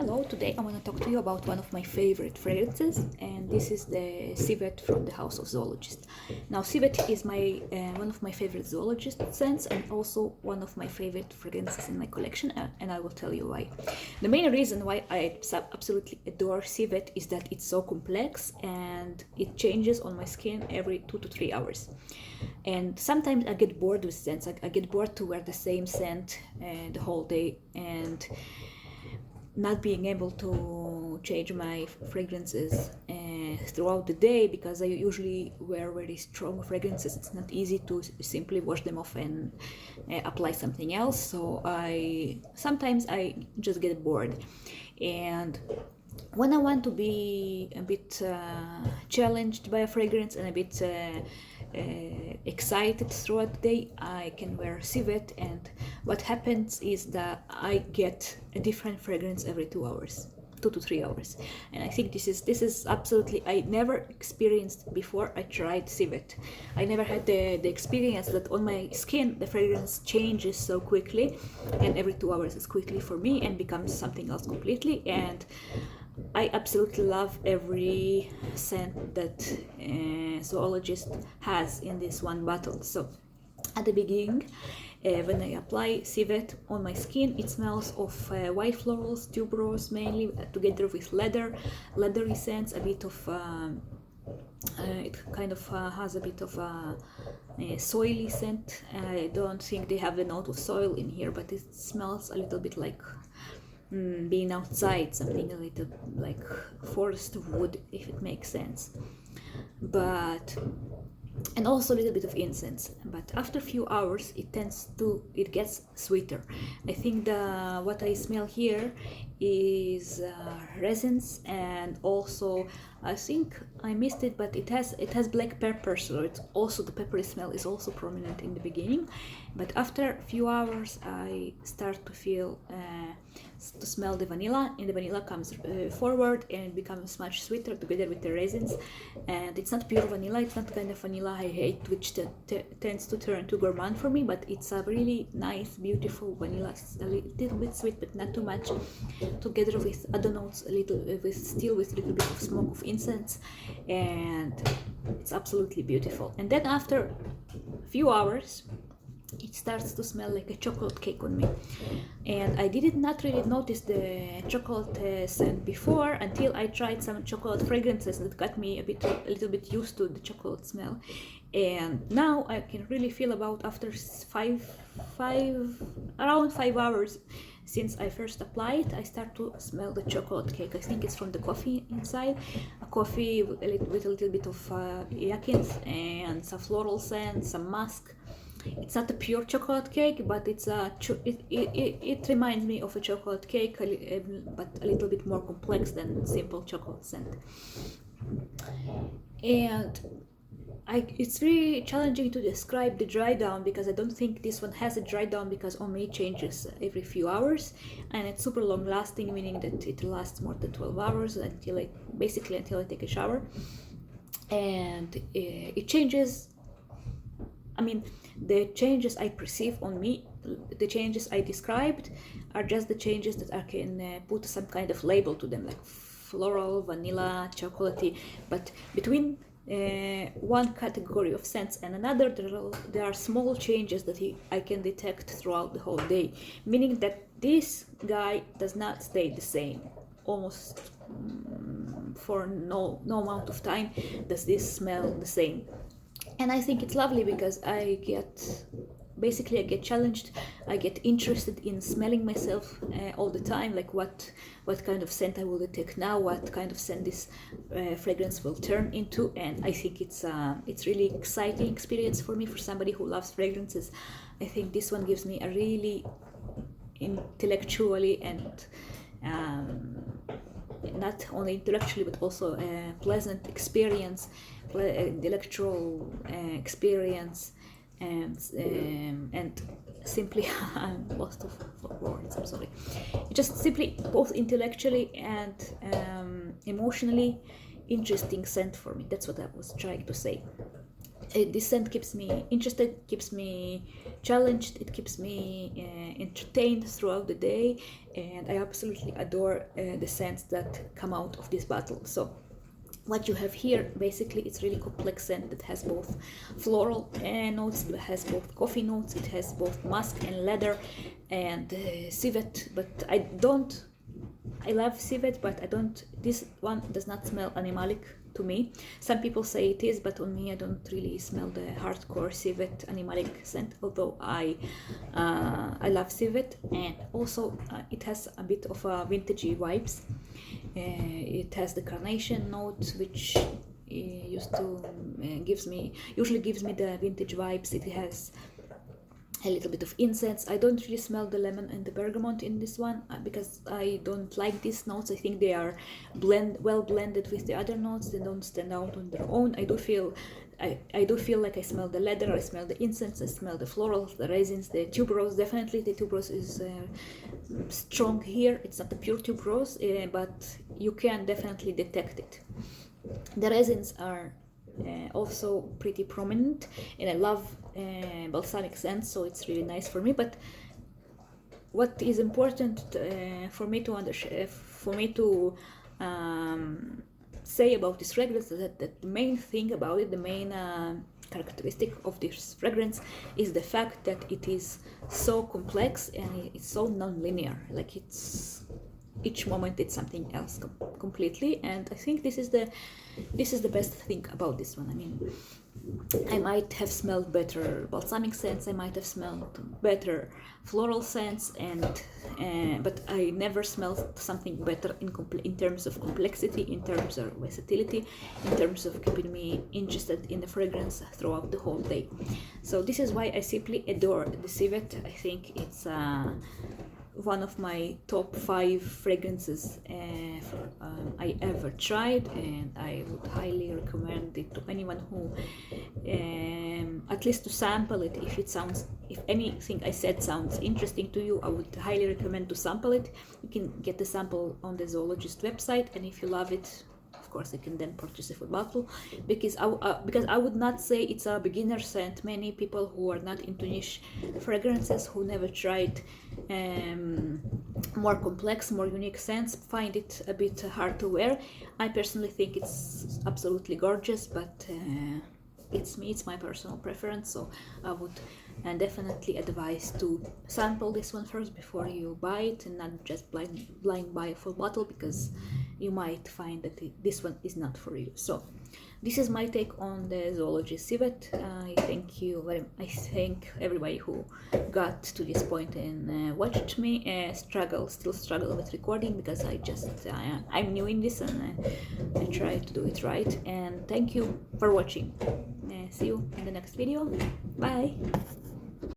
Hello, today I want to talk to you about one of my favorite fragrances, and this is the Civet from the House of Zoologist. Now, Civet is one of my favorite zoologist scents and also one of my favorite fragrances in my collection, and I will tell you why. The main reason why I absolutely adore Civet is that it's so complex and it changes on my skin every 2 to 3 hours. And sometimes I get bored with scents. I get bored to wear the same scent the whole day and not being able to change my fragrances throughout the day, because I usually wear very strong fragrances. It's not easy to simply wash them off and apply something else. So sometimes I just get bored. And when I want to be a bit challenged by a fragrance and a bit excited throughout the day, I can wear Civet, and what happens is that I get a different fragrance every 2 hours, 2 to 3 hours. And I think this is absolutely, I never experienced before I tried Civet. I never had the experience that on my skin the fragrance changes so quickly, and every 2 hours is quickly for me and becomes something else completely. And I absolutely love every scent that Zoologist has in this one bottle. So at the beginning, when I apply Civet on my skin, it smells of white florals, tuberose mainly, together with leathery scents, a bit of it kind of has a bit of a soily scent. I don't think they have a note of soil in here, but it smells a little bit like being outside, something a little like forest wood, if it makes sense. And also a little bit of incense. But after a few hours, it gets sweeter. I think what I smell here is resins, and also I think I missed it, but it has black pepper, so it's also, the peppery smell is also prominent in the beginning. But after a few hours, I start to smell the vanilla, and the vanilla comes forward and it becomes much sweeter together with the resins. And it's not pure vanilla, it's not the kind of vanilla I hate, which tends to turn too gourmand for me, but it's a really nice, beautiful vanilla. It's a little bit sweet, but not too much, together with other notes, with a little bit of smoke of incense, and it's absolutely beautiful. And then after a few hours, it starts to smell like a chocolate cake on me, and I did not really notice the chocolate scent before until I tried some chocolate fragrances that got me a little bit used to the chocolate smell. And now I can really feel, about after around 5 hours since I first applied, I start to smell the chocolate cake. I think it's from the coffee inside, a coffee with a little bit of yakins and some floral scent, some musk. It's not a pure chocolate cake, but it reminds me of a chocolate cake, but a little bit more complex than simple chocolate scent. And it's really challenging to describe the dry down, because I don't think this one has a dry down, because on me it changes every few hours, and it's super long lasting, meaning that it lasts more than 12 hours until I take a shower. And it changes. I mean, the changes I perceive on me, the changes I described, are just the changes that I can put some kind of label to them, like floral, vanilla, chocolatey. But between one category of scents and another, there are small changes that I can detect throughout the whole day, meaning that this guy does not stay the same almost for no amount of time does this smell the same. And I think it's lovely, because I get challenged, I get interested in smelling myself all the time, like what kind of scent I will detect now, what kind of scent this fragrance will turn into. And I think it's really exciting experience for me, for somebody who loves fragrances. I think this one gives me a really intellectually and not only intellectually but also a pleasant experience, intellectual experience, and simply I'm lost of words, I'm sorry. Just simply both intellectually and emotionally interesting scent for me. That's what I was trying to say. This scent keeps me interested, keeps me challenged, it keeps me entertained throughout the day, and I absolutely adore the scents that come out of this bottle. So what you have here, basically, it's really complex scent that has both floral notes, it has both coffee notes, it has both musk and leather and civet. But I love civet, but I don't. This one does not smell animalic to me. Some people say it is, but on me, I don't really smell the hardcore civet animalic scent. Although I love civet, and also it has a bit of a vintagey vibes. It has the carnation note, which usually gives me the vintage vibes. It has a little bit of incense. I don't really smell the lemon and the bergamot in this one because I don't like these notes. I think they are well blended with the other notes. They don't stand out on their own. I do feel like I smell the leather, I smell the incense, I smell the florals, the raisins, the tuberose. Definitely the tuberose is strong here. It's not a pure tuberose, but you can definitely detect it. The raisins are also pretty prominent, and I love balsamic scents, so it's really nice for me. But what is important for me to say about this fragrance is that the main thing about it, the main characteristic of this fragrance is the fact that it is so complex and it's so non-linear. Like each moment it's something else completely, and I think this is the best thing about this one. I mean, I might have smelled better balsamic scents, I might have smelled better floral scents, but I never smelled something better in terms of complexity, in terms of versatility, in terms of keeping me interested in the fragrance throughout the whole day. So this is why I simply adore the Civet. I think it's one of my top 5 fragrances I ever tried, and I would highly recommend it to anyone who at least to sample it. If anything I said sounds interesting to you, I would highly recommend to sample it. You can get the sample on the Zoologist website, and if you love it, of course, you can then purchase a full bottle, because I would not say it's a beginner scent. Many people who are not into niche fragrances, who never tried more complex, more unique scents, find it a bit hard to wear. I personally think it's absolutely gorgeous, but it's my personal preference, so I would definitely advise to sample this one first before you buy it, and not just blind buy a full bottle, because you might find that this one is not for you. So this is my take on the Zoologist Civet. I thank everybody who got to this point and watched me still struggle with recording, because I'm new in this, and I try to do it right. And thank you for watching. See you in the next video. Bye.